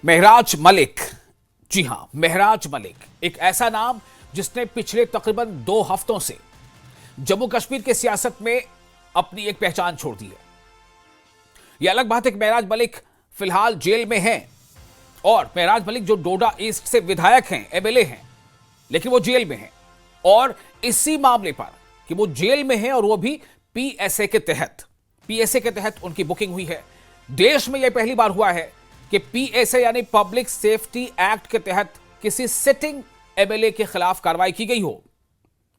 महराज मलिक। जी हां, महराज मलिक एक ऐसा नाम जिसने पिछले तकरीबन 2 हफ्तों से जम्मू कश्मीर की सियासत में अपनी एक पहचान छोड़ दी है। यह अलग बात है कि महराज मलिक फिलहाल जेल में हैं और महराज मलिक जो डोडा ईस्ट से विधायक हैं, एमएलए हैं, लेकिन वो जेल में हैं। और इसी मामले पर कि वो जेल में हैं और वो भी पीएसए के तहत उनकी बुकिंग हुई है। देश में यह पहली बार हुआ है कि पीएसए यानी पब्लिक सेफ्टी एक्ट के तहत किसी सिटिंग एमएलए के खिलाफ कार्रवाई की गई हो।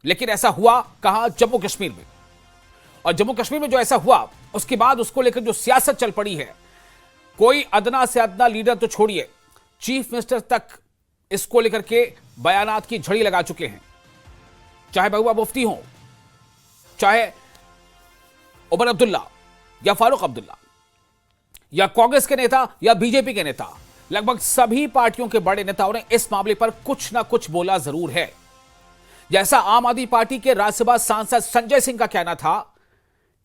लेकिन ऐसा हुआ कहां? जम्मू कश्मीर में। और जम्मू कश्मीर में जो ऐसा हुआ उसके बाद उसको लेकर जो सियासत चल पड़ी है, कोई अदना से अदना लीडर तो छोड़िए, चीफ मिनिस्टर तक इसको लेकर के बयानात की झड़ी लगा चुके हैं। चाहे महबूबा मुफ्ती हो, चाहे उमर अब्दुल्ला या फारूक अब्दुल्ला या कांग्रेस के नेता या बीजेपी के नेता, लगभग सभी पार्टियों के बड़े नेताओं ने इस मामले पर कुछ ना कुछ बोला जरूर है। जैसा आम आदमी पार्टी के राज्यसभा सांसद संजय सिंह का कहना था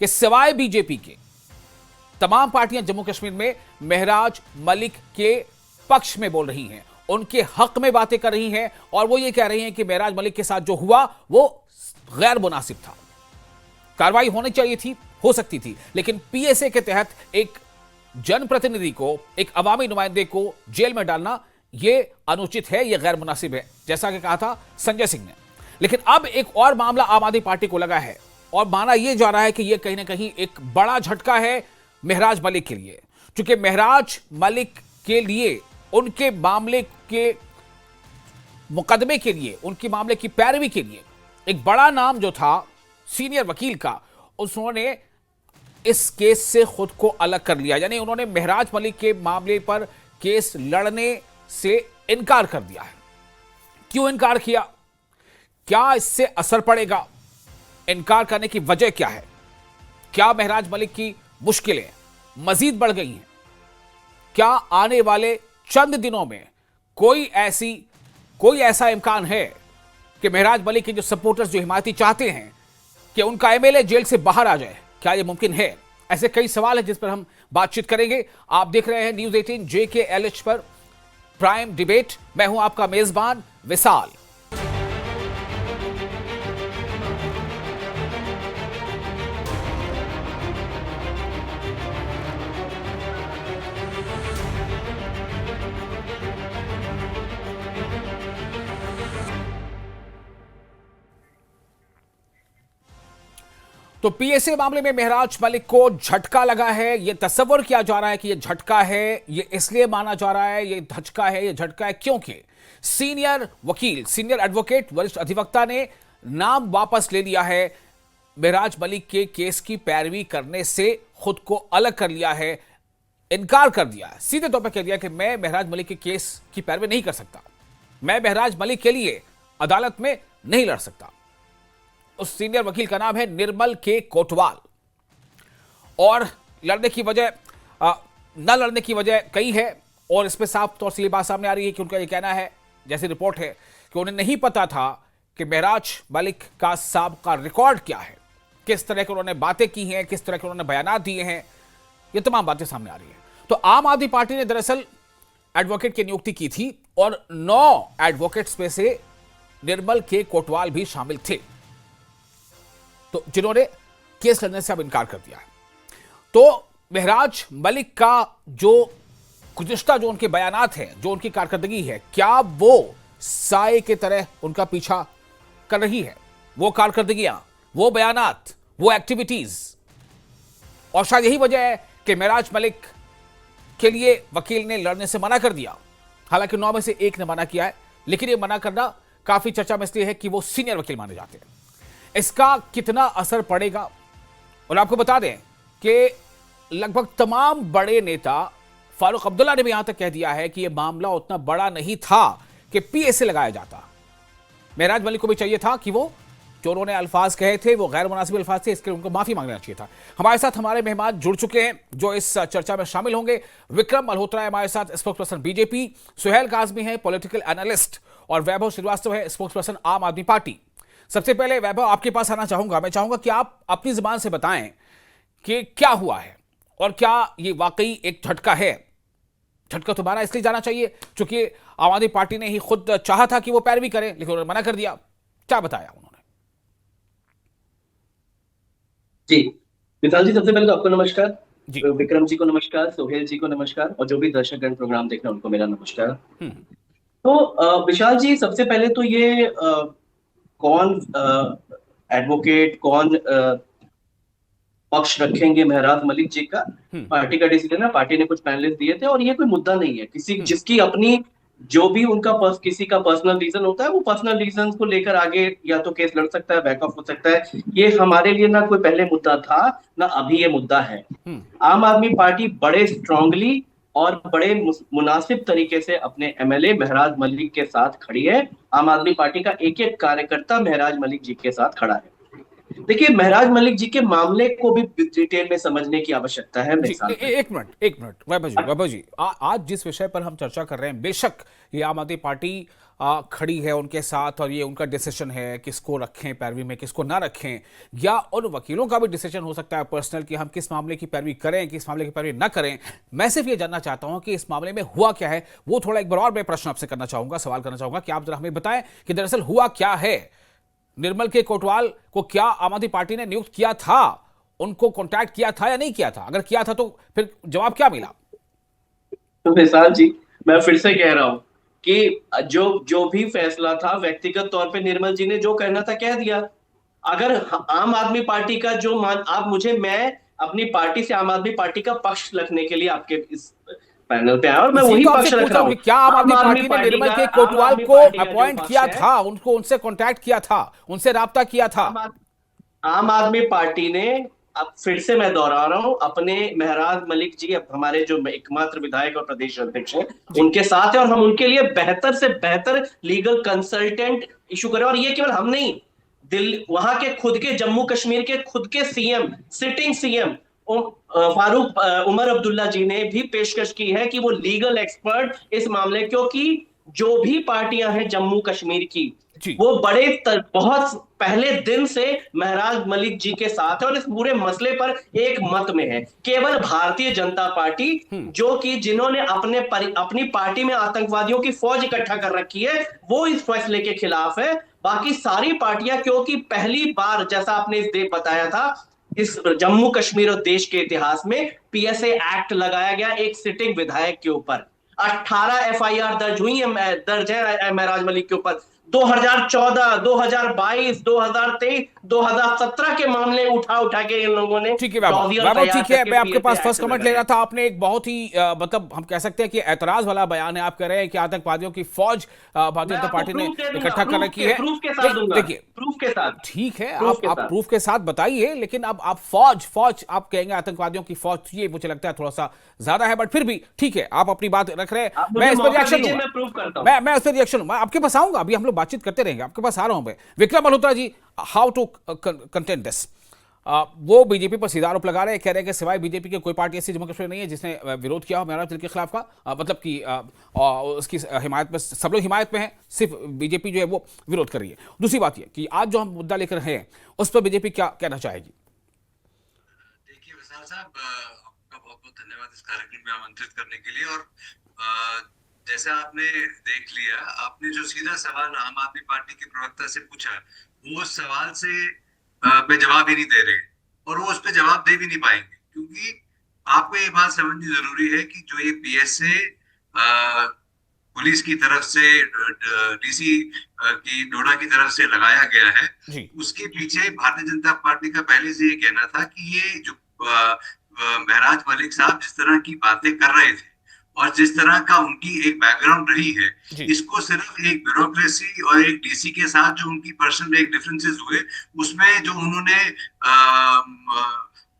कि सिवाय बीजेपी के तमाम पार्टियां जम्मू कश्मीर में महराज मलिक के पक्ष में बोल रही हैं, उनके हक में बातें कर रही हैं और वो ये कह रही हैं कि महराज मलिक के साथ जो हुआ वो गैर मुनासिब था। कार्रवाई होनी चाहिए थी, हो सकती थी, लेकिन पीएसए के तहत एक जनप्रतिनिधि को, एक अवामी नुमाइंदे को जेल में डालना यह अनुचित है, यह गैर मुनासिब है, जैसा कि कहा था संजय सिंह ने। लेकिन अब एक और मामला आम आदमी पार्टी को लगा है और माना यह जा रहा है कि यह कहीं ना कहीं एक बड़ा झटका है महराज मलिक के लिए, क्योंकि महराज मलिक के लिए, उनके मामले के मुकदमे के लिए, उनके मामले की पैरवी के लिए एक बड़ा नाम जो था सीनियर वकील का, उन्होंने इस केस से खुद को अलग कर लिया। यानी उन्होंने महराज मलिक के मामले पर केस लड़ने से इनकार कर दिया है। क्यों इनकार किया? क्या इससे असर पड़ेगा? इनकार करने की वजह क्या है? क्या महराज मलिक की मुश्किलें मजीद बढ़ गई हैं? क्या आने वाले चंद दिनों में कोई ऐसा इम्कान है कि महराज मलिक के जो सपोर्टर्स, जो हिमायती चाहते हैं कि उनका एमएलए जेल से बाहर आ जाए, क्या यह मुमकिन है? ऐसे कई सवाल हैं जिस पर हम बातचीत करेंगे। आप देख रहे हैं न्यूज 18 JKLH पर प्राइम डिबेट। मैं हूं आपका मेजबान विशाल। तो पीएसए मामले में महराज मलिक को झटका लगा है। यह तस्वर किया जा रहा है कि यह झटका है, यह इसलिए माना जा रहा है यह झटका है क्योंकि सीनियर वकील, सीनियर एडवोकेट, वरिष्ठ अधिवक्ता ने नाम वापस ले लिया है। महराज मलिक के केस की पैरवी करने से खुद को अलग कर लिया है, इनकार कर दिया है, सीधे तौर पर कह दिया कि मैं महराज मलिक के केस की पैरवी नहीं कर सकता, मैं महराज मलिक के लिए अदालत में नहीं लड़ सकता। उस सीनियर वकील का नाम है निर्मल के कोटवाल। और लड़ने की वजह, न लड़ने की वजह कई है और इस पर साफ तौर से ये बात सामने आ रही है कि उनका ये कहना है, जैसे रिपोर्ट है, कि उन्हें नहीं पता था कि महराज मलिक का साबिका रिकॉर्ड क्या है, किस तरह के उन्होंने बातें की हैं, किस तरह के उन्होंने बयानात दिए हैं, ये तमाम बातें सामने आ रही हैं। तो आम आदमी पार्टी ने दरअसल एडवोकेट की नियुक्ति की थी और 9 एडवोकेट्स में से निर्मल के कोटवाल भी शामिल थे, तो जिन्होंने केस लड़ने से अब इनकार कर दिया है। तो महराज मलिक का जो गुज़िश्ता, जो उनके बयानात हैं, जो उनकी कारकर्दगी है, क्या वो साए के तरह उनका पीछा कर रही है? वो कारकर्दगियां, वो बयानात, वो एक्टिविटीज। और शायद यही वजह है कि महराज मलिक के लिए वकील ने लड़ने से मना कर दिया। हालांकि 9 में से 1 ने मना किया है, लेकिन यह मना करना काफी चर्चा में इसलिए है कि वो सीनियर वकील माने जाते हैं। इसका कितना असर पड़ेगा? और आपको बता दें कि लगभग तमाम बड़े नेता, फारूक अब्दुल्ला ने भी यहां तक कह दिया है कि यह मामला उतना बड़ा नहीं था कि पीएसए लगाया जाता। महराज मलिक को भी चाहिए था कि वो जो उन्होंने अल्फाज कहे थे वो गैर मुनासिब अल्फाज थे, इसके लिए उनको माफी मांगना चाहिए था। हमारे साथ हमारे मेहमान जुड़ चुके हैं जो इस चर्चा में शामिल होंगे। विक्रम मल्होत्रा है हमारे साथ, स्पोक्सपर्सन बीजेपी, सुहेल काज़मी है पॉलिटिकल एनालिस्ट, और वैभव श्रीवास्तव है स्पोक्सपर्सन आम आदमी पार्टी। सबसे पहले वैभव, आपके पास आना चाहूंगा। मैं चाहूंगा कि आप अपनी जुबान से बताएं कि क्या हुआ है और क्या ये वाकई एक झटका है झटका दोबारा इसलिए जाना चाहिए क्योंकि आम आदमी पार्टी ने ही खुद चाहा था कि वो पैरवी करें, लेकिन उन्होंने मना कर दिया। क्या बताया उन्होंने? जी, विशाल जी, सबसे पहले तो आपको जी। नमस्कार, विक्रम जी को नमस्कार, सोहेल जी को नमस्कार, और जो भी दर्शकगण प्रोग्राम देख रहे हैं उनको मेरा नमस्कार। हम्म। तो विशाल जी, सबसे पहले तो ये कौन एडवोकेट, कौन पक्ष रखेंगे महराज मलिक जी का, हम्म। पार्टी का डिसीजन है। पार्टी ने कुछ पैनलिस्ट दिए थे और ये कोई मुद्दा नहीं है किसी हम्म। जिसकी अपनी, जो भी उनका किसी का पर्सनल रीजन होता है, वो पर्सनल रीजन को लेकर आगे या तो केस लड़ सकता है, बैक ऑफ हो सकता है। ये हमारे लिए ना कोई पहले मुद्दा था ना अभी ये मुद्दा है। हम्म। आम आदमी पार्टी बड़े स्ट्रांगली और बड़े मुनासिब तरीके से अपने एमएलए महराज मलिक के साथ खड़ी है। आम आदमी पार्टी का एक एक कार्यकर्ता महराज मलिक जी के साथ खड़ा है। देखिए, महराज मलिक जी के मामले को भी डिटेल में समझने की आवश्यकता है मेरे जी, हिसाब से। एक मिनट, एक मिनट, वैभव जी, आज जिस विषय पर हम चर्चा कर रहे हैं, बेशक ये आम आदमी पार्टी खड़ी है उनके साथ और ये उनका डिसीजन है किसको रखें पैरवी में, किसको ना रखें, या उन वकीलों का भी डिसीजन हो सकता है पर्सनल कि हम किस मामले की पैरवी करें, किस मामले की पैरवी ना करें। मैं सिर्फ ये जानना चाहता हूं कि इस मामले में हुआ क्या है। वो थोड़ा एक बार और मैं प्रश्न आपसे करना चाहूंगा, सवाल करना चाहूंगा कि आप जरा हमें बताएं कि दरअसल हुआ क्या है। निर्मल के कोटवाल को क्या आम आदमी पार्टी ने नियुक्त किया था, उनको कांटेक्ट किया था या नहीं किया था? अगर किया था तो फिर जवाब क्या मिला? तो विशाल जी, मैं फिर से कह रहा हूं कि जो जो भी फैसला था, व्यक्तिगत तौर पे निर्मल जी ने जो कहना था कह दिया। अगर आम आदमी पार्टी का जो मान, आप मुझे, मैं अपनी पार्टी से आम आदमी पार्टी का पक्ष रखने के लिए आपके इस पैनल पे आया और मैं इसी वही तो आपसे पक्ष रख पूछ रहा रहा हूं हूं। कि क्या आम आम आदमी आदमी पार्टी ने पार्टी निर्मल का, के आम कोटवाल आदमी को पार्टी का जो अपॉइंट पक्ष किया है, था, उनको उनसे कांटेक्ट किया था, उनसे राब्ता किया था? आम आम आदमी पार्टी ने, अब फिर से मैं दोहरा रहा हूं, अपने महराज मलिक जी, अब हमारे जो एकमात्र विधायक और प्रदेश अध्यक्ष हैं, जी। उनके साथ है और हम उनके लिए बेहतर से बेहतर लीगल कंसल्टेंट इशू करें। और ये केवल हम नहीं, दिल्ली, वहां के खुद के जम्मू कश्मीर के खुद के CM, sitting CM Farooq Omar Abdullah ji ने भी पेशकश की है कि वो लीगल एक्सपर्ट इस मामले, क्योंकि जो भी पार्टियां हैं जम्मू कश्मीर की, जी। वो बहुत पहले दिन से महराज मलिक जी के साथ है और इस पूरे मसले पर एक मत में है। केवल भारतीय जनता पार्टी, हम्म। जो कि जिन्होंने अपनी पार्टी में आतंकवादियों की फौज इकट्ठा कर रखी है, वो इस फैसले के खिलाफ है। बाकी सारी पार्टियां, क्योंकि पहली बार, जैसा आपने इस बताया था, इस जम्मू कश्मीर और देश के इतिहास में पीएसए एक्ट लगाया गया एक सिटिंग विधायक के ऊपर। 18 एफआईआर दर्ज है महराज मलिक के ऊपर। 2014, 2022, 2023, 2017 के मामले उठा उठा के इन लोगों ने ठीक है वैभव, डॉजियर तैयार ठीक है। करके मैं आपके पीएसए पास फर्स्ट एक्ट कमेंट ले लगाया। रहा था। आपने एक बहुत ही मतलब हम कह सकते हैं कि ऐतराज वाला बयान है। आप कह रहे हैं कि आतंकवादियों की फौज भारतीय मैं जनता आपको पार्टी ने प्रूफ दे दूंगा, इकट्ठा कर रखी है। प्रूफ के साथ दूंगा, देखिए, प्रूफ के साथ, ठीक है, प्रूफ के आप साथ। प्रूफ के साथ बताइए, लेकिन अब आप फौज आप कहेंगे आतंकवादियों की फौज, ये मुझे लगता है थोड़ा सा ज्यादा है, बट फिर भी ठीक है, आप अपनी बात रख रहे हैं। आप मैं मुझे इस पर मौका रिएक्शन दीजिए, दूंगा। मैं प्रूफ करता हूं। मैं उस पर रिएक्शन मैं आपके पास आऊंगा, अभी हम लोग बातचीत करते रहेंगे, आपके पास आ रहा हूं मैं। Vikram Malhotra ji, how to content this? वो बीजेपी पर सीधा आरोप लगा रहे हैं, कह रहे हैं कि सिवाय बीजेपी की कोई पार्टी ऐसी जम्मू कश्मीर नहीं है जिसने विरोध किया हो महराज मलिक के खिलाफ का, मतलब कि उसकी हिमायत में सब लोग हिमायत में हैं, सिर्फ बीजेपी जो है वो विरोध कर रही है। दूसरी बात यह कि आज जो हम मुद्दा लेकर हैं उस पर बीजेपी क्या कहना चाहेगी? देखिए विशाल साहब, आपका बहुत बहुत धन्यवाद इस कार्यक्रम में आमंत्रित करने के लिए। और अ, जैसा आपने देख लिया, आपने जो सीधा सवाल आम आदमी पार्टी के प्रवक्ता से पूछा, वो उस सवाल से पे जवाब ही नहीं दे रहे, और वो उस पे जवाब दे भी नहीं पाएंगे, क्योंकि आपको ये बात समझनी जरूरी है कि जो ये पीएसए पुलिस की तरफ से, डीसी की डोडा की तरफ से लगाया गया है, जी। उसके पीछे भारतीय जनता पार्टी का पहले से ये कहना था कि ये जो महराज मलिक साहब जिस तरह की बातें कर रहे थे और जिस तरह का उनकी एक बैकग्राउंड रही है, इसको सिर्फ एक ब्यूरोक्रेसी और एक डीसी के साथ जो उनकी पर्सनल एक डिफरेंसेस हुए, उसमें जो उन्होंने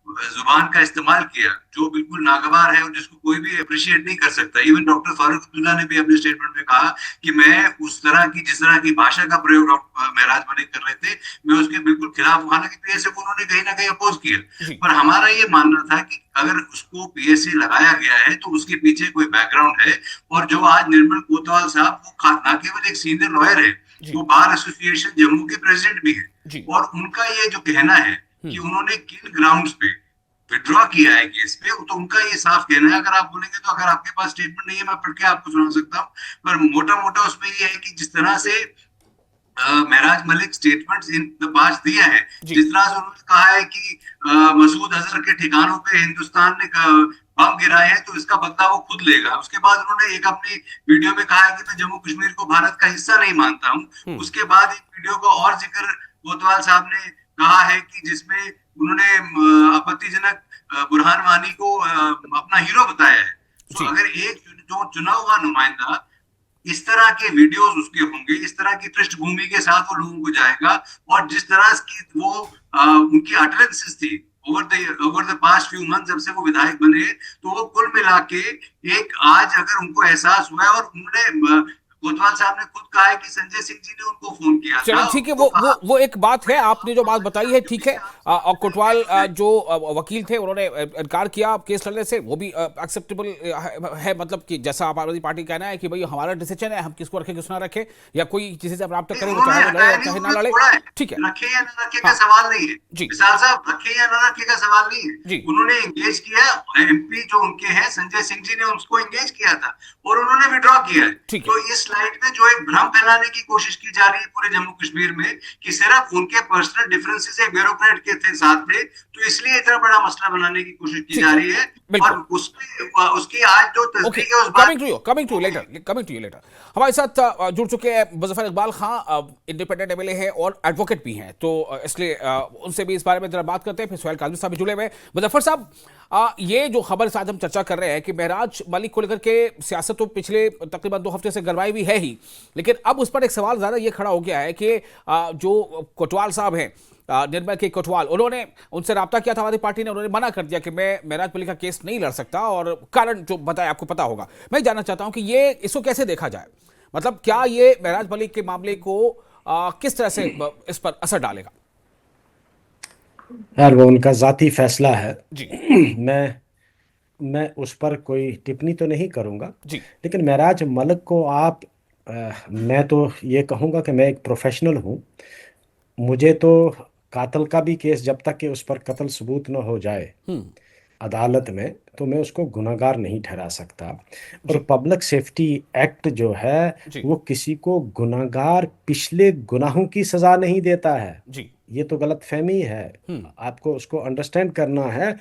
जुबान का इस्तेमाल किया, जो बिल्कुल नागवार है और जिसको कोई भी अप्रिशिएट नहीं कर सकता। इवन डॉक्टर फारूक अब्दुल्ला ने भी अपने स्टेटमेंट में कहा कि मैं उस तरह की, जिस तरह की भाषा का प्रयोग महराज मलिक कर रहे थे, मैं उसके बिल्कुल खिलाफ हूं। हालांकि पीएसए को उन्होंने कहीं ना कहीं अपोज किया, पर हमारा ये मानना था कि अगर उसको पीएसए लगाया गया है तो उसके पीछे कोई बैकग्राउंड है। और जो आज निर्मल कोतवाल साहब, वो ना केवल एक सीनियर लॉयर है, वो बार एसोसिएशन जम्मू के प्रेसिडेंट भी है, और उनका ये जो कहना है कि उन्होंने किन ग्राउंड्स पे विड्रॉ किया है केस पे, तो उनका ये साफ कहना है। अगर आप बोलेंगे तो, अगर आपके पास स्टेटमेंट नहीं है, मैं पढ़ के आपको सुना सकता हूँ, पर मोटा मोटा उसमें ये है कि जिस तरह से Mehraj Malik statements in the past दिया है, जिस तरह से उन्होंने कहा है कि मसूद अजहर के ठिकानों पे हिंदुस्तान ने बम गिराए हैं, तो इसका बदला वो खुद लेगा। उसके बाद उन्होंने एक अपनी वीडियो में कहा है कि मैं जम्मू कश्मीर को भारत का हिस्सा नहीं मानता हूँ। उसके बाद एक वीडियो का और जिक्र कोतवाल साहब ने कहा है कि जिसमें उन्होंने आपत्तिजनक बुरहान वानी को अपना हीरो बताया है। तो अगर एक जो चुना हुआ नुमाइंदा इस तरह के वीडियोस उसके होंगे, इस तरह की पृष्ठभूमि के साथ वो लोगों को जाएगा, और जिस तरह की वो उनकी अटरेंसेस थी over the past few month, जब से वो विधायक बने, तो वो कुल मिला के एक आज अगर उनको एहसास हुआ है, और उन्होंने कोतवाल साहब ने खुद कहा है कि संजय सिंह जी ने उनको फोन किया चलो था। ठीक है, वो एक बात है, आपने जो बात बताई है ठीक है। और कोतवाल जो वकील थे उन्होंने इनकार किया केस लड़ने से, वो भी एक्सेप्टेबल है। मतलब कि जैसा आप आज़ादी पार्टी कहना है कि भाई हमारा डिसीजन है, हम किसको रखें किसको ना रखें, या कोई किसी से रब्ता करे वो चाहे लड़े या चाहे ना लड़े, ठीक है। रखे या ना रखे का सवाल नहीं है जी विशाल साहब, रखे या ना रखे का सवाल नहीं है जी। उन्होंने एंगेज किया, एमपी जो उनके हैं संजय सिंह जी ने उसको एंगेज किया था, और उन्होंने विड्रॉ किया है। तो इस स्लाइड में जो एक भ्रम फैलाने की कोशिश की जा रही है पूरे जम्मू कश्मीर में कि सिर्फ उनके पर्सनल डिफरेंसेस एक ब्यूरोक्रेट के थे साथ थे, तो इसलिए इतना बड़ा मसला बनाने की कोशिश की जा रही है। और उसकी आज जो तस्दीक है उस कमिंग टू लेटर हमारे साथ जुड़ चुके हैं मुजफ्फर इकबाल खां, इंडिपेंडेंट एमएलए हैं और एडवोकेट भी हैं, तो इसलिए उनसे भी इस बारे में जरा बात करते हैं। फिर सुहेल काजमी साहब भी जुड़े हुए। मुजफ्फर साहब, ये जो खबर आज हम चर्चा कर रहे हैं कि महराज मलिक को लेकर के सियासत तो पिछले तकरीबन 2 हफ्ते से गरमाई हुई है ही, लेकिन अब उस पर एक सवाल ज़्यादा ये खड़ा हो गया है कि जो कोतवाल साहब हैं, निर्मल के कोतवाल, उन्होंने उनसे रब्ता किया था हमारी पार्टी ने, उन्होंने मना कर दिया कि मैं महराज मलिक का केस नहीं लड़ सकता, और कारण जो बताया आपको पता होगा। मैं जानना चाहता हूं कि ये इसको कैसे देखा जाए, मतलब क्या ये महराज मलिक के मामले को किस तरह से इस पर असर डालेगा? यार वो उनका जाती फैसला है जी। मैं उस पर कोई टिप्पणी तो नहीं करूंगा जी। लेकिन महराज मलिक को आप मैं तो ये कहूंगा कि मैं एक प्रोफेशनल हूं, मुझे तो कातल का भी केस जब तक कि उस पर कत्ल सबूत न हो जाए अदालत में, तो मैं उसको गुनाहगार नहीं ठहरा सकता। और पब्लिक सेफ्टी एक्ट जो है वो किसी को गुनाहगार पिछले गुनाहों की सजा नहीं देता है। जी। ये तो गलत फहमी है, आपको उसको अंडरस्टैंड करना है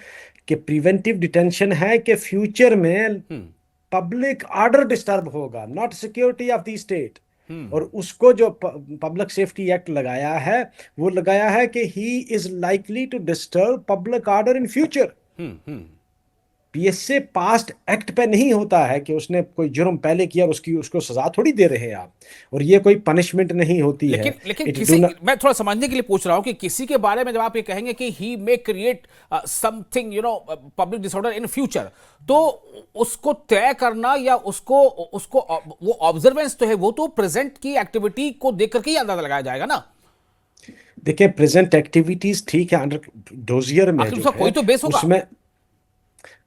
कि प्रिवेंटिव डिटेंशन है कि फ्यूचर में पब्लिक ऑर्डर डिस्टर्ब होगा, not security of the state. और उसको जो पब्लिक सेफ्टी एक्ट लगाया है वो लगाया है कि he is likely to disturb public order in future. PSA past act पे नहीं होता है कि उसने कोई जुर्म पहले किया और उसको सजा थोड़ी दे रहे हैं आप, और ये कोई पनिशमेंट नहीं होती है। लेकिन किसी मैं थोड़ा समझने के लिए पूछ रहा हूं कि किसी के बारे में जब आप ये कहेंगे कि he may create something public disorder in future, तो उसको तय करना या उसको वो ऑब्जर्वेंस तो है, वो तो प्रेजेंट की एक्टिविटी को देख करके ही अंदाजा लगाया जाएगा ना। देखिए प्रेजेंट एक्टिविटीज ठीक है, अंडर डोजियर में जो कोई तो बेस होगा उसमें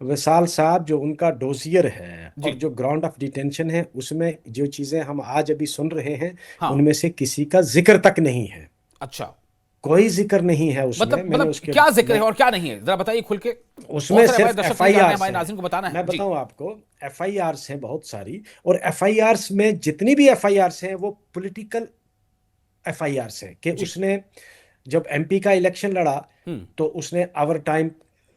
विशाल साहब जो उनका डोजियर है और जो ग्राउंड ऑफ डिटेंशन है उसमें जो चीजें हम आज अभी सुन रहे हैं उनमें से किसी का जिक्र तक नहीं है। अच्छा, कोई जिक्र नहीं है उसमें। मतलब उसके क्या जिक्र है और क्या नहीं है, जरा बताइए खुल के। उसमें सिर्फ एफआईआर को बताना है। मैं बताऊं आपको, एफआईआर हैं बहुत सारी, और एफआईआर में जितनी भी एफआईआर हैं वो पॉलिटिकल एफआईआर हैं कि उसने जब एमपी का इलेक्शन लड़ा तो उसने ओवर टाइम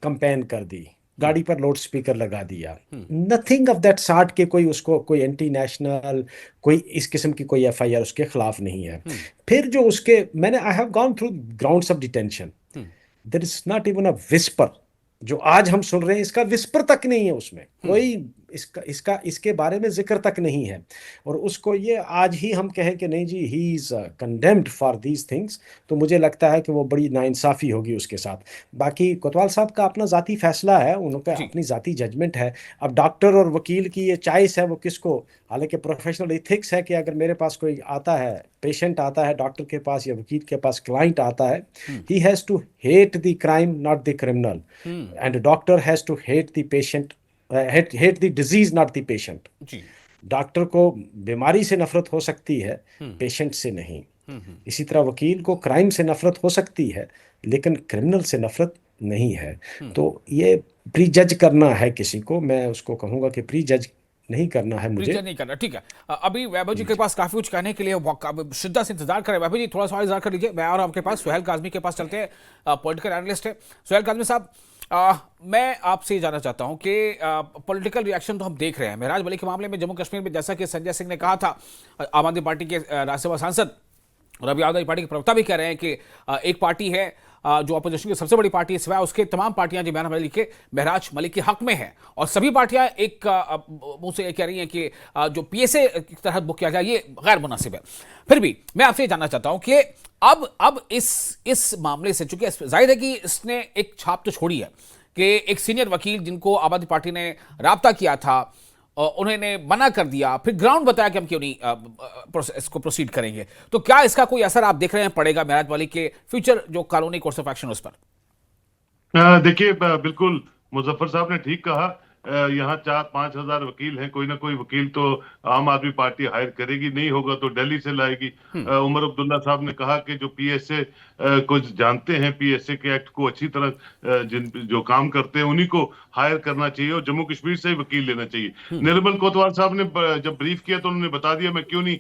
कंपेन कर दी, गाड़ी पर लाउड स्पीकर लगा दिया। नथिंग ऑफ दैट सॉर्ट के कोई उसको कोई एंटी नेशनल कोई इस किस्म की कोई एफआईआर उसके खिलाफ नहीं है। फिर जो उसके I have gone through grounds of detention, there is not even a whisper जो आज हम सुन रहे हैं, इसका विस्पर तक नहीं है उसमें, कोई इसके बारे में जिक्र तक नहीं है। और उसको ये आज ही हम कहें कि नहीं जी he is condemned for these things, तो मुझे लगता है कि वो बड़ी नाइंसाफी होगी उसके साथ। बाकी कोतवाल साहब का अपना जाती फैसला है, उनका अपनी जाती जजमेंट है। अब डॉक्टर और वकील की ये चॉइस है, वो किसको, हालांकि प्रोफेशनल एथिक्स है कि अगर मेरे पास कोई आता है, पेशेंट आता है डॉक्टर के पास या वकील के पास, क्लाइंट आता है, he has to hate the crime not the criminal, and doctor has to hate the patient, hate the disease not the patient. Doctor को बीमारी से नफरत हो सकती है, पेशेंट से नहीं। इसी तरह वकील को क्राइम से नफरत हो सकती है, लेकिन क्रिमिनल से नफरत नहीं है। तो ये प्री जज करना है किसी को, मैं उसको कहूंगा कि प्री जज नहीं करना है मुझे। नहीं करना, ठीक है। अभी वैभव जी के पास काफी कुछ कहने के लिए शिद्दत से इंतजार करें। वैभव जी थोड़ा सा इंतजार कर लीजिए, मैं और आपके पास सुहेल काज़मी के पास चलते हैं, पॉलिटिकल एनालिस्ट है सुहेल काज़मी साहब। मैं आपसे जानना चाहता हूं कि पॉलिटिकल रिएक्शन तो हम देख रहे हैं महराज मलिक के मामले में जम्मू कश्मीर में, जैसा कि संजय सिंह ने कहा था, आम आदमी पार्टी के राज्यसभा सांसद और अभी आम आदमी पार्टी के प्रवक्ता भी कह रहे हैं कि एक पार्टी है जो अपोजिशन की सबसे बड़ी पार्टी है, सिवाय उसके तमाम पार्टियां जो महराज मलिक के हक में है, और सभी पार्टियां एक मुंह से कह रही हैं कि जो पीएसए की तहत बुक किया जाए ये गैर मुनासिब है। फिर भी मैं आपसे जानना चाहता हूं कि अब इस मामले से, चूंकि जाहिर है कि इसने एक छाप तो छोड़ी है कि एक सीनियर वकील जिनको आम आदमी पार्टी ने राब्ता किया था उन्होंने मना कर दिया, फिर ग्राउंड बताया कि हम क्यों नहीं इसको प्रोसीड करेंगे, तो क्या इसका कोई असर आप देख रहे हैं पड़ेगा महराज मलिक के फ्यूचर जो कानूनी कोर्स ऑफ एक्शन उस पर? देखिए, बिल्कुल मुजफ्फर साहब ने ठीक कहा। यहाँ 4-5 हजार वकील हैं, कोई ना कोई वकील तो आम आदमी पार्टी हायर करेगी, नहीं होगा तो दिल्ली से लाएगी। उमर अब्दुल्ला साहब ने कहा कि जो पीएसए को जानते हैं, पीएसए के एक्ट को अच्छी तरह जो काम करते हैं उन्हीं को हायर करना चाहिए और जम्मू कश्मीर से ही वकील लेना चाहिए। निर्मल कोतवाल साहब ने जब ब्रीफ किया तो उन्होंने बता दिया मैं क्यों नहीं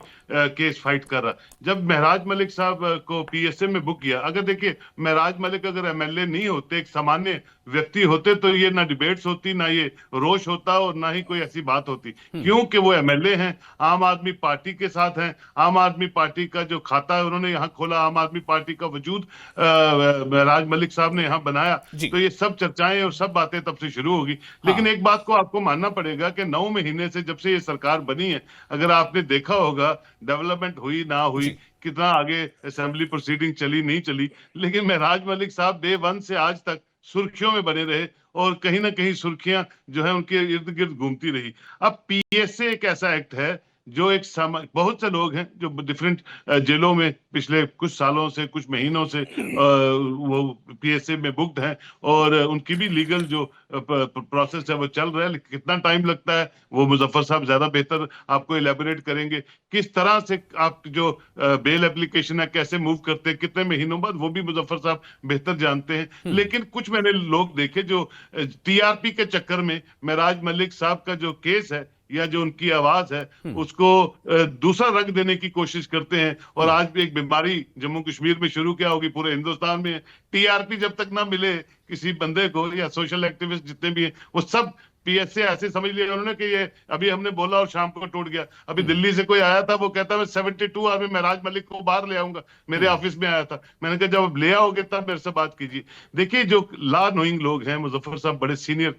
केस फाइट कर रहा। जब महराज मलिक साहब को पीएसए में बुक किया, अगर देखिए महराज मलिक अगर एमएलए नहीं होते, एक सामान्य व्यक्ति होते, तो ये ना डिबेट्स होती, ना ये रोष होता और ना ही कोई ऐसी बात होती। क्योंकि वो एमएलए हैं, आम आदमी पार्टी के साथ हैं, आम आदमी पार्टी का जो खाता है उन्होंने यहाँ खोला, आम आदमी पार्टी का वजूद महराज मलिक साहब ने यहाँ बनाया, तो ये सब चर्चाएं और सब बातें तब से शुरू होगी। लेकिन एक बात को आपको मानना पड़ेगा कि 9 महीने से जब से ये सरकार बनी है, अगर आपने देखा होगा डेवलपमेंट हुई ना हुई, कितना आगे असेंबली प्रोसीडिंग चली नहीं चली, लेकिन महराज मलिक साहब डे 1 से आज तक सुर्खियों में बने रहे और कहीं ना कहीं सुर्खियां जो है उनके इर्द गिर्द घूमती रही। अब पीएसए एक ऐसा एक्ट है जो एक बहुत से लोग हैं जो डिफरेंट जेलों में पिछले कुछ सालों से, कुछ महीनों से वो पीएसए में बुक्ड हैं और उनकी भी लीगल जो प्रोसेस है वो चल रहा है। कितना टाइम लगता है वो मुजफ्फर साहब ज्यादा बेहतर आपको इलेबोरेट करेंगे। किस तरह से आप जो बेल एप्लीकेशन है कैसे मूव करते हैं, कितने महीनों बाद, वो भी मुजफ्फर साहब बेहतर जानते हैं। लेकिन कुछ मैंने लोग देखे जो टीआरपी के चक्कर में महराज मलिक साहब का जो केस है या जो उनकी आवाज है उसको दूसरा रंग देने की कोशिश करते हैं। और आज भी एक बीमारी जम्मू कश्मीर में शुरू क्या होगी, पूरे हिंदुस्तान में टीआरपी जब तक ना मिले किसी बंदे को या सोशल एक्टिविस्ट जितने भी हैं वो सब पीएसए ऐसे समझ लिया उन्होंने कि ये अभी हमने बोला और शाम को टूट गया। अभी दिल्ली से कोई आया था, वो कहता मैं 72 आवर में महराज मलिक को बाहर ले आऊंगा, मेरे ऑफिस में आया था। मैंने कहा जब ले आओगे तब मेरे से बात कीजिए। देखिए जो लॉ नोइंग लोग हैं, मुजफ्फर साहब बड़े सीनियर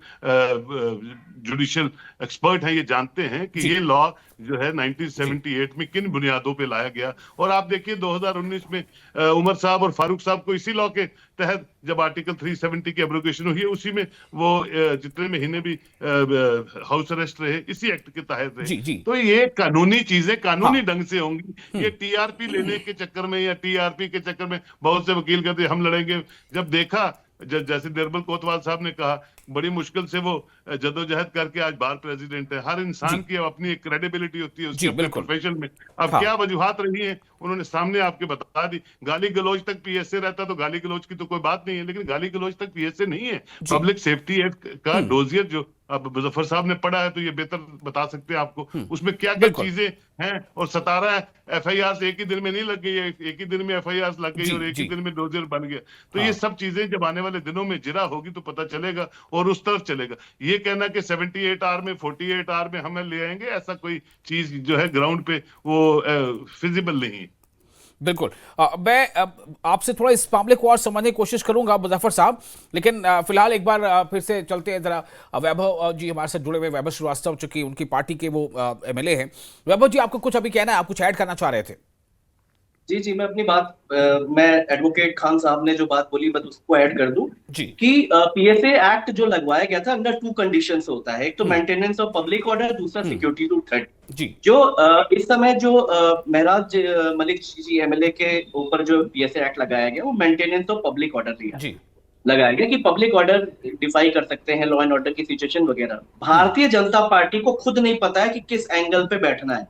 जुडिशियल एक्सपर्ट हैं, ये जानते हैं कि ये लॉ जो है 1978 में किन बुनियादों पे लाया गया। और आप देखिए 2019 में उमर साहब और फारूक साहब को इसी लॉ के तहत जब आर्टिकल 370 की एब्रोगेशन हुई है, उसी में वो जितने महीने भी हाउस अरेस्ट रहे इसी एक्ट के तहत रहे। तो ये कानूनी चीजें कानूनी ढंग से होंगी। ये टीआरपी लेने के चक्कर में या टीआरपी के चक्कर में बहुत से वकील कहते हम लड़ेंगे। जब देखा जैसे निर्मल कोतवाल साहब ने कहा, बड़ी मुश्किल से वो जदोजहद करके आज बार प्रेसिडेंट है। हर इंसान की अपनी एक क्रेडिबिलिटी होती है उसके अपने प्रोफेशन में। अब क्या वजूहात रही हैं उन्होंने सामने आपके बता दी। गाली गलौज तक पीएसए रहता तो गाली गलौज की तो कोई बात नहीं है, लेकिन गाली गलौज तक पीएसए नहीं है। पब्लिक सेफ्टी एक्ट का डोजियर जो अब मुजफ्फर साहब ने पढ़ा है तो ये बेहतर बता सकते हैं आपको उसमें क्या क्या चीजें हैं। और 17 एफआईआर एक ही दिन में नहीं लग गई है, एक ही दिन में एफआईआर लग गई और एक ही दिन में डोजियर बन गया। तो ये सब चीजें जब आने वाले दिनों में जिरा होगी तो पता चलेगा और उस तरफ चलेगा। ये कहना कि 78 आवर में 48 आवर में हमें ले आएंगे, ऐसा कोई चीज जो है ग्राउंड पे वो फिजिबल नहीं है। बिल्कुल। मैं आपसे थोड़ा इस मामले को और समझने की कोशिश करूंगा मुजफ्फर साहब, लेकिन फिलहाल एक बार फिर से चलते हैं जरा। वैभव जी हमारे साथ जुड़े हुए, वैभव श्रीवास्तव चूंकि उनकी पार्टी के वो एमएलए हैं। वैभव जी आपको कुछ अभी कहना है, आप कुछ ऐड करना चाह रहे थे? जी मैं अपनी बात मैं एडवोकेट खान साहब ने जो बात बोली बस उसको ऐड कर दूं कि पीएसए एक्ट जो लगवाया गया था अंडर 2 कंडीशंस होता है। एक तो मेंटेनेंस ऑफ पब्लिक ऑर्डर, दूसरा सिक्योरिटी टू थ्रेट। जो इस समय जो महराज मलिक जी एमएलए के ऊपर जो पीएसए एक्ट लगाया गया वो मेंटेनेंस ऑफ पब्लिक ऑर्डर लगाया गया कि पब्लिक ऑर्डर डिफाई कर सकते हैं, लॉ एंड ऑर्डर की सिचुएशन वगैरह। भारतीय जनता पार्टी को खुद नहीं पता है कि किस एंगल पे बैठना है।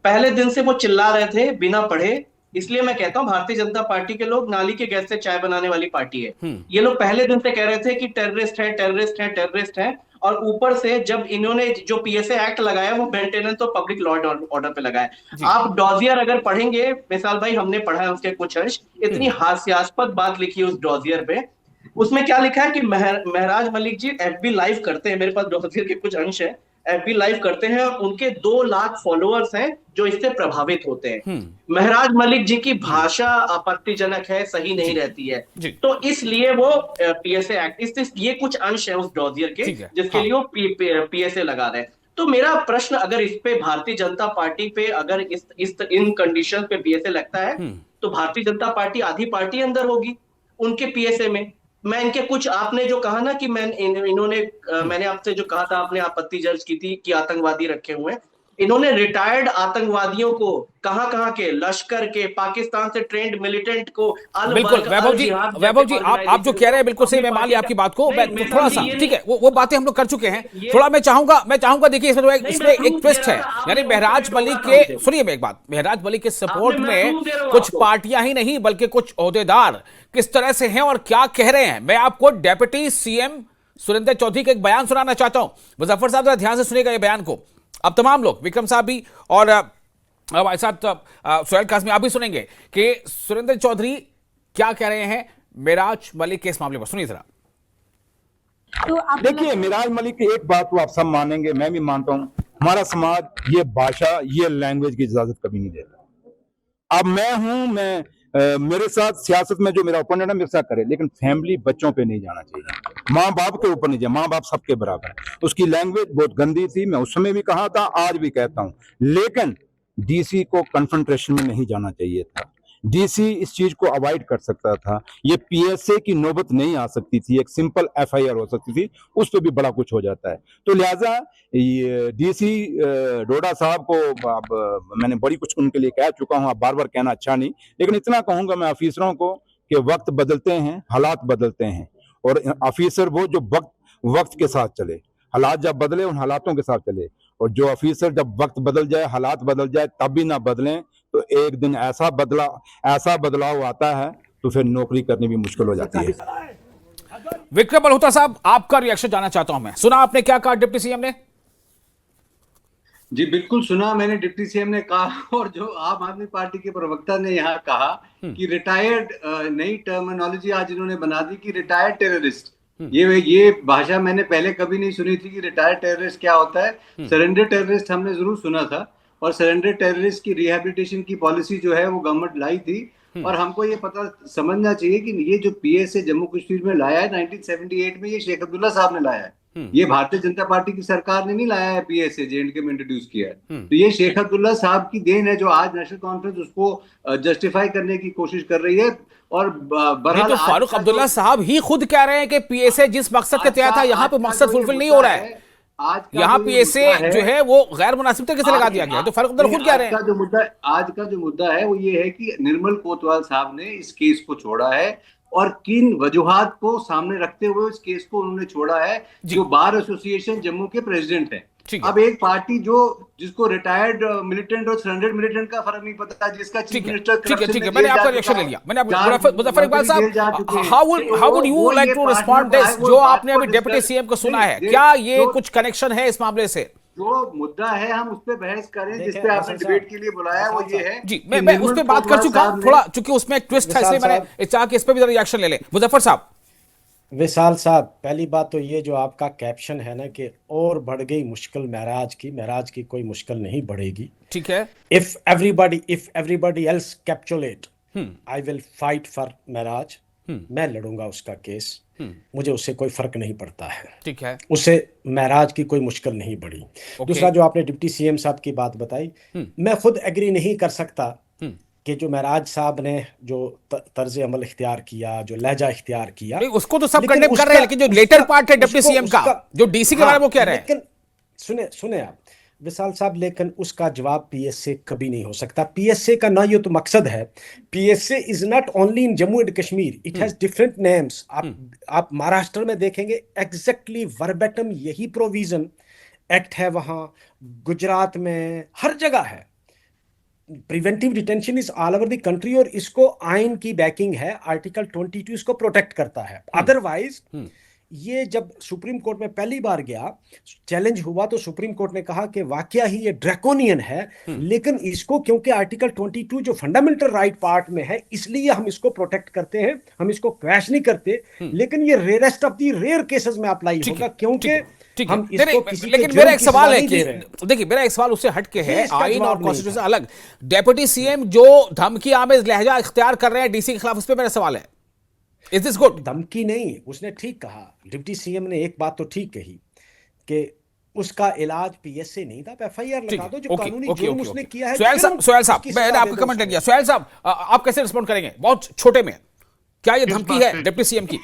पहले दिन से वो चिल्ला रहे थे बिना पढ़े इसलिए मैं कहता हूं भारतीय जनता पार्टी के लोग नाली के गैस से चाय बनाने वाली पार्टी है। ये लोग पहले दिन से कह रहे थे कि टेररिस्ट है, टेररिस्ट है, टेररिस्ट है, और ऊपर से जब इन्होंने जो पीएसए एक्ट लगाया वो maintenance of public law and order पे लगाया। आप डॉजियर अगर पढ़ेंगे विशाल भाई, हमने पढ़ा है उसके कुछ अंश, इतनी हास्यास्पद बात लिखी है उस डॉजियर पे। उसमें क्या लिखा है कि महराज मलिक जी एफबी लाइव करते हैं, मेरे पास डॉजियर के कुछ अंश है, एफबी लाइव करते हैं और उनके 2 लाख फॉलोअर्स हैं जो इससे प्रभावित होते हैं। महराज मलिक जी की भाषा आपत्तिजनक है, सही नहीं रहती है, तो इसलिए वो पीएसए एक्ट, ये कुछ अंश है उस डॉजियर के जिसके लिए वो पीएसए लगा रहे हैं। तो मेरा प्रश्न, अगर इस पे भारतीय जनता पार्टी पे अगर इन कंडीशन पे पीएसए लगता है तो भारतीय जनता पार्टी आधी पार्टी अंदर होगी उनके पीएसए में। मैं इनके कुछ, आपने जो कहा ना कि मैंने आपसे जो कहा था, आपने आपत्ति दर्ज की थी कि आतंकवादी रखे हुए हैं, इन्होंने रिटायर्ड आतंकवादियों को कहां के, लश्कर के, पाकिस्तान से ट्रेंड मिलिटेंट को, बिल्कुल वैभव जी आप जो कह रहे हैं बिल्कुल सही, मैं मान लिया आपकी बात को। मैं थोड़ा सा, ठीक है, वो बातें हम लोग कर चुके हैं, थोड़ा मैं चाहूंगा देखिए इसमें एक ट्विस्ट है, यानी महराज मलिक के, सुनिए एक बात, महराज मलिक के सपोर्ट में कुछ पार्टियां ही नहीं बल्कि कुछ ओहदेदार किस तरह से हैं और क्या कह रहे हैं। मैं आपको डेप्यूटी सीएम सुरेंद्र चौधरी का एक बयान सुनाना चाहता हूं। मुजफ्फर साहब जरा ध्यान से सुनिएगा ये बयान को। अब तमाम लोग, विक्रम साहब भी और हमारे साथ सुहेल काज़मी आप भी सुनेंगे कि सुरेंद्र चौधरी क्या कह रहे हैं महराज मलिक के इस मामले पर। सुनिए जरा। तो देखिए, महराज मलिक की एक बात तो आप सब मानेंगे, मैं भी मानता हूं, हमारा समाज ये भाषा, ये लैंग्वेज की इजाजत कभी नहीं देता। अब मैं मेरे साथ सियासत में जो मेरा ओपोनेंट है मेरे साथ करे, लेकिन फैमिली बच्चों पे नहीं जाना चाहिए, माँ बाप के ऊपर नहीं जाए, माँ बाप सबके बराबर है। उसकी लैंग्वेज बहुत गंदी थी, मैं उस समय भी कहा था, आज भी कहता हूं, लेकिन डीसी को कन्फ्रंटेशन में नहीं जाना चाहिए था। डीसी इस चीज को अवॉइड कर सकता था, ये पीएसए की नौबत नहीं आ सकती थी, एक सिंपल एफआईआर हो सकती थी, उस पर भी बड़ा कुछ हो जाता है। तो लिहाजा डीसी डोडा साहब को अब मैंने बड़ी कुछ उनके लिए कह चुका हूं, अब बार बार कहना अच्छा नहीं, लेकिन इतना कहूंगा मैं ऑफिसरों को कि वक्त बदलते हैं, हालात बदलते हैं, और ऑफिसर वो जो वक्त के साथ चले, हालात जब बदले उन हालातों के साथ चले, और जो ऑफिसर जब वक्त बदल जाए, हालात बदल जाए, तब भी ना बदलें, तो एक दिन ऐसा बदलाव आता है तो फिर नौकरी करनी भी मुश्किल हो जाती है। विक्रम मल्होत्रा साहब, आपका रिएक्शन जानना चाहता हूं मैं। सुना आपने क्या कहा डिप्टी सीएम ने? जी बिल्कुल सुना मैंने, डिप्टी सीएम ने कहा, और जो आम आदमी पार्टी के प्रवक्ता ने यहाँ कहा कि रिटायर्ड, नई टर्मिनोलॉजी आज इन्होंने बना दी कि रिटायर्ड टेररिस्ट। ये भाषा मैंने पहले कभी नहीं सुनी थी कि रिटायर्ड टेररिस्ट क्या होता है। सरेंडर टेररिस्ट हमने जरूर सुना था, और सरेंडर टेररिस्ट की रिहेबिलिटेशन की पॉलिसी जो है वो गवर्नमेंट लाई थी, और हमको ये पता समझना चाहिए कि ये जो पीएसए जम्मू कश्मीर में लाया है 1978 में, ये शेख अब्दुल्ला साहब ने लाया है, ये भारतीय जनता पार्टी की सरकार ने नहीं लाया है, पीएसए जेएंडके में इंट्रोड्यूस किया है। तो ये शेख अब्दुल्ला साहब की देन है, जो आज नेशनल कॉन्फ्रेंस उसको जस्टिफाई करने की कोशिश कर रही है। और बहरहाल तो फारूक अब्दुल्ला साहब ही खुद कह रहे हैं कि पीएसए जिस मकसद के तहत था, यहाँ पे मकसद फुलफिल नहीं हो रहा है, यहाँ पीएसए जो है वो गैर मुनासिब तरीके से लगा दिया गया है। तो फारूक अब्दुल्ला खुद कह रहे हैं आज का जो मुद्दा है वो ये है कि निर्मल कोतवाल साहब ने इस केस को छोड़ा है, और किन वजूहात को सामने रखते हुए इस केस को उन्होंने छोड़ा है। जो बार एसोसिएशन जम्मू के प्रेसिडेंट हैं, अब एक पार्टी जिसको रिटायर्ड मिलिटेंट और सरेंडर्ड मिलिटेंट का फर्क नहीं पता, जिसका चीफ मिनिस्टर ठीक है, मैंने आपका रिएक्शन ले लिया। मैंने मुजफ्फर इकबाल साहब, how would you like to respond this, जो आपने अभी डिप्टी सीएम को सुना है, क्या ये कुछ कनेक्शन है इस मामले से? जो मुद्दा है हम उस पर बहस करें, जिस पे आपने डिबेट के लिए बुलाया, वो ये है जी, मैं उस पर बात कर चुका हूं, थोड़ा चूंकि उसमें एक ट्विस्ट है, इसलिए मैंने चाहा कि इस पे भी रिएक्शन ले ले। मुजफ्फर साहब। विशाल साहब, पहली बात तो ये जो आपका कैप्शन है ना कि और बढ़ गई मुश्किल महराज की कोई मुश्किल नहीं बढ़ेगी, ठीक है। If everybody else capitulate, I will fight for Mehraj, मैं लड़ूंगा उसका केस, मुझे उससे कोई फर्क नहीं पड़ता है, ठीक है, उससे महराज की कोई मुश्किल नहीं बढ़ी। दूसरा जो आपने डिप्टी सीएम साहब की बात बताई, मैं खुद एग्री नहीं कर सकता कि जो महराज साहब ने जो तर्ज अमल इख्तियार किया, जो लहजा इख्तियार किया, उसको तो सब कंडेम कर रहे हैं, लेकिन जो लेटर पार्ट है डिप्टी सीएम का, जो डीसी के बारे में वो कह रहे हैं, लेकिन सुने आप विशाल साहब, लेकिन उसका जवाब पीएसए कभी नहीं हो सकता। पीएसए का ना ये तो मकसद है, PSA is not only in Jammu and Kashmir, it has different names. आप महाराष्ट्र में देखेंगे एग्जैक्टली वर्बेटम यही प्रोविजन एक्ट है वहां, गुजरात में हर जगह है। Preventive detention is all over the country, और इसको आइन की बैकिंग है, आर्टिकल 22 इसको प्रोटेक्ट करता है। अदरवाइज ये जब सुप्रीम कोर्ट में पहली बार गया, चैलेंज हुआ, तो सुप्रीम कोर्ट ने कहा कि वाकया ही ये ड्रैकोनियन है, लेकिन इसको क्योंकि आर्टिकल 22 जो फंडामेंटल राइट पार्ट में है, इसलिए हम इसको प्रोटेक्ट करते हैं, हम इसको क्रैश नहीं करते। लेकिन ये rarest of the rare cases में अप्लाई होगा, क्योंकि हम इसको किसी के लेकिन मेरा एक सवाल है नहीं कि दे रहे हैं। देखिए, मेरा एक सवाल उससे हटके है, इसका आइन जवाब और नहीं कॉन्स्टिट्यूशन था। अलग, डेप्यूटी सीएम जो धमकी आमेज लहजा इख्तियार कर रहे हैं डीसी के खिलाफ, उस पर मेरा सवाल है, इज दिस गुड? धमकी नहीं, उसने ठीक कहा, डिप्टी सीएम ने एक बात तो ठीक कही कि उसका इलाज पीएसए नहीं था, एफआईआर लगा दो, जो कानूनी जुर्म उसने किया है। सोहेल साहब, मैंने आपका कमेंट ले लिया। सोहेल साहब, आप कैसे रिस्पॉन्ड करेंगे बहुत छोटे में? क्या ये धमकी है डिप्टी सीएम की?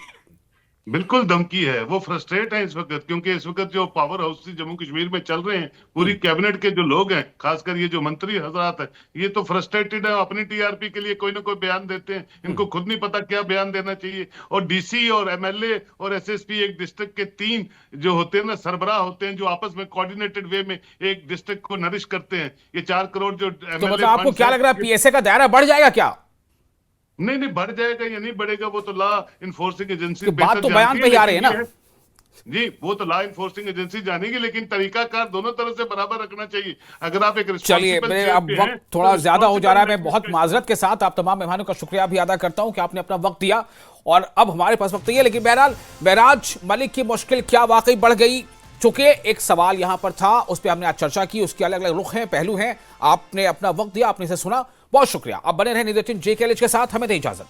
बिल्कुल धमकी है। वो फ्रस्ट्रेट है इस वक्त, क्योंकि इस वक्त जो पावर हाउस जम्मू कश्मीर में चल रहे हैं, पूरी कैबिनेट के जो लोग हैं, खासकर ये जो मंत्री हजरात है, ये तो फ्रस्ट्रेटेड है। अपनी टीआरपी के लिए कोई ना कोई बयान देते हैं, इनको खुद नहीं पता क्या बयान देना चाहिए। और डीसी और एमएलए और एसएसपी एक डिस्ट्रिक्ट के 3 जो होते हैं ना, सरबराह होते हैं, जो आपस में कोऑर्डिनेटेड वे में एक डिस्ट्रिक्ट को नरिश करते हैं। ये 4 करोड़ जो तो मतलब आपको क्या लग रहा है, पीएसए का दायरा बढ़ जाएगा क्या? नहीं, बढ़ जाएगा या नहीं बढ़ेगा, वो तो लॉ इन्फोर्सिंग एजेंसी बात तो बयान पे ही आ रही है ना जी, वो तो लॉ इन्फोर्सिंग एजेंसी जानेगी, लेकिन तरीकाकार दोनों तरफ से बराबर रखना चाहिए। अगर आप एक चलिए, अब वक्त थोड़ा ज्यादा हो जा रहा है, मैं बहुत माजरत के साथ आप तमाम मेहमानों का शुक्रिया भी अदा करता हूं कि आपने अपना वक्त दिया, और अब हमारे पास वक्त नहीं है। लेकिन बहरहाल महराज मलिक की मुश्किल क्या वाकई बढ़ गई? चूंकि एक सवाल यहां पर था, उस पर हमने आज चर्चा की, उसके अलग अलग रुख हैं, पहलू हैं, आपने अपना वक्त दिया, आपने इसे सुना, बहुत शुक्रिया। अब बने रहे नितिन JKLH के साथ, हमें दें इजाजत।